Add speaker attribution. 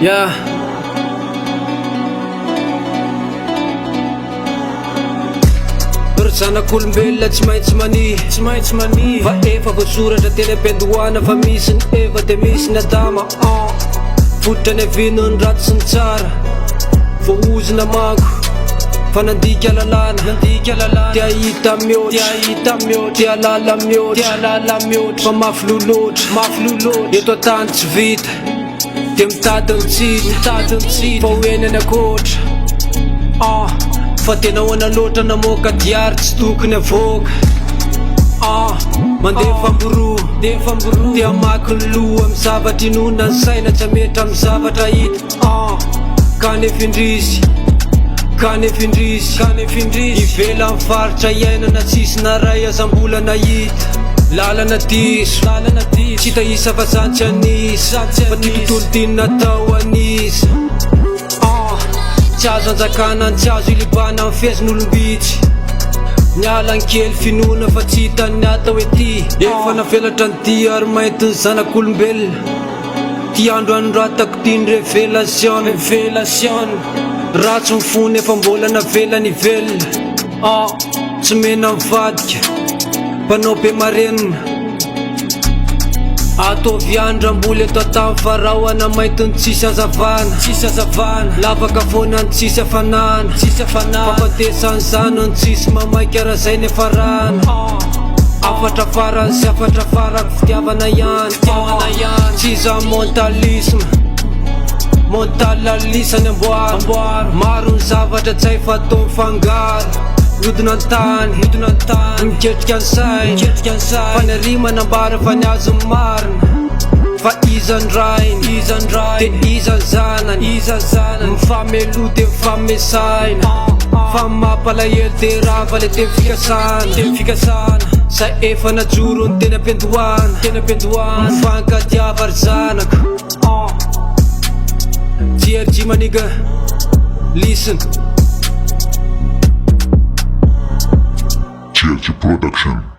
Speaker 1: Yeah. Zanak'olombelona tsy maintsy mani fa efa voasoratra teny am-piandohana fa misy ny eva de misy ny adama fototra ny avino ny ratsy sy ny tsara voaozina manko fa nandika lalàna tia hita mihoatra tia lala mihoatra fa mafy loloatra eto an-tany tsy vita de mitady ny tsiny fa hoeny any akoatra fa tena hoana loatra namoaka diary tsy tokony avoaka mandefa mboroa tia maky ny loha amy zavatra inona ny saina tsy ametra amy zavatra hita ka nefa indrisy ivela amy faritra iainana tsisy naray azam-bola nahita lalana diso tsy tahisa fa santsy anisa fa ty tontolo tiny natao anisa tsy azo anjakana tsy azo ilibana amy fiazin'olombitsy niala ny kely finoana fa tsy hitany atao hoe ty efa navelatra ny ty ary mainty ny zanak'olombelona ty andro anoratako ty ny révélation ratsy mifony efa mbola navela ny velona tsy mena mivadika mpanao be marenina atovy andram-boly eto atamy farahoana mainty ny tsisy azavana lavaka foana ny tsisy hafanana fafatesany zano ny tsisy mamaika raha zay nefa rana afatra farany sy afatra farako fitiavana ihany tsy za mentalisany amboary maro ny zavatra tsy hay fatao mifangaro mihodina an-tany miketrika ny saina fa ny arima nambara fa ny azo ny marina fa iza ny rainy de iza ny zanany mifamelo de mifamesaina fa mampalahelo de rava le teny fikasana sa efa najoro ny teny am-piandohana mifankatiava ry zanaka GRG my nigga, listen.
Speaker 2: GRG Production.